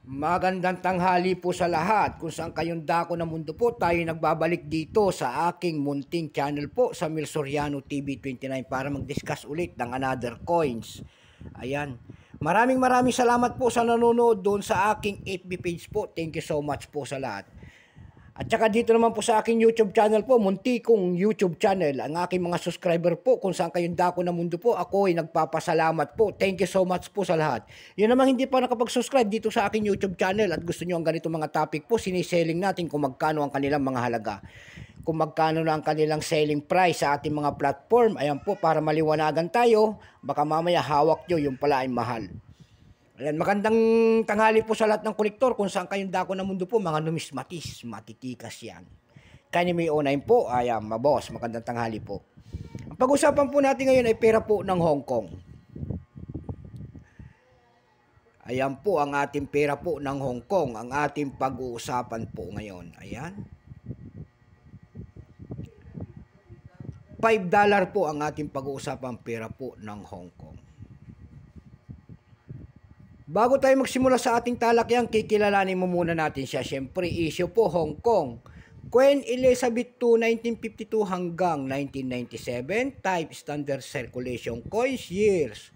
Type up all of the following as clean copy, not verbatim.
Magandang tanghali po sa lahat. Kung saan kayong dako ng mundo po, tayo nagbabalik dito sa aking munting channel po sa Mil Soriano TV 29 para mag-discuss ulit ng another coins. Ayan. Maraming salamat po sa nanonood doon sa aking FB page po. Thank you so much po sa lahat. At saka dito naman po sa aking YouTube channel po, munti kong YouTube channel, ang aking mga subscriber po, kung saan kayong dako ng mundo po, ako ay nagpapasalamat po. Thank you so much po sa lahat. Yun naman hindi pa nakapag-subscribe dito sa aking YouTube channel at gusto nyo ang ganito mga topic po, siniselling natin kung magkano ang kanilang mga halaga. Kung magkano na ang kanilang selling price sa ating mga platform, ayan po, para maliwanagan tayo, baka mamaya hawak nyo, yung pala ay mahal. Ayan, magandang tanghali po sa lahat ng kolektor kung saan kayong dako ng mundo po, mga numismatis, matitikas yan. Kaya may unahin po, ayan, maboss, magandang tanghali po. Ang pag-usapan po natin ngayon ay pera po ng Hong Kong. Ayan po ang ating pera po ng Hong Kong, ang ating pag-uusapan po ngayon. Ayan. $5 po ang ating pag-uusapan pera po ng Hong Kong. Bago tayo magsimula sa ating talakyan, kikilalanin mo muna natin siya. Siyempre, issue po Hong Kong. Queen Elizabeth II, 1952 hanggang 1997. Type Standard Circulation Coins Years.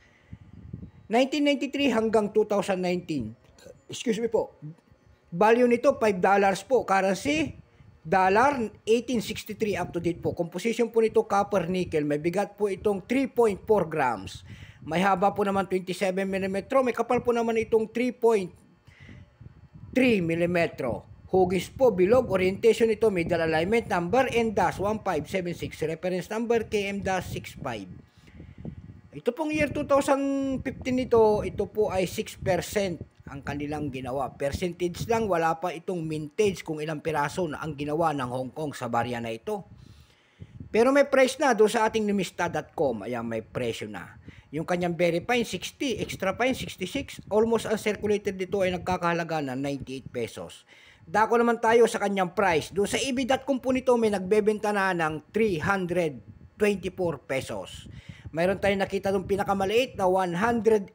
1993 hanggang 2019. Excuse me po. Value nito, $5 po. Currency, $1863 up to date po. Composition po nito, copper nickel. May bigat po itong 3.4 grams. May haba po naman 27 mm. May kapal po naman itong 3.3 mm. Hugis po, bilog. Orientation nito, middle alignment number N-1576. Reference number KM-65. Ito pong year 2015 nito, ito po ay 6% ang kanilang ginawa. Percentage lang, wala pa itong mintage kung ilang piraso na ang ginawa ng Hong Kong sa barya na ito. Pero may price na doon sa ating numista.com. Ayan, may presyo na. Yung kanyang very fine, 60. Extra fine, 66. Almost uncirculated dito ay nagkakahalaga na 98 pesos. Dako naman tayo sa kanyang price. Doon sa EB.com po nito, may nagbebenta na ng 324 pesos. Mayroon tayong nakita doon pinakamaliit na 108.90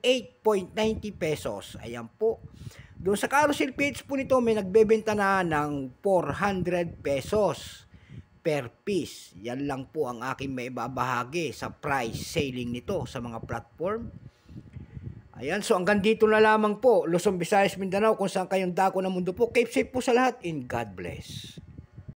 pesos. Ayan po. Doon sa carousel page po nito, may nagbebenta na ng 400 pesos per piece. Yan lang po ang aking maibabahagi sa price selling nito sa mga platform. Ayan, so hanggang dito na lamang po. Luzon, Visayas, Mindanao, kung saan kayong dako ng mundo po. Keep safe po sa lahat and God bless.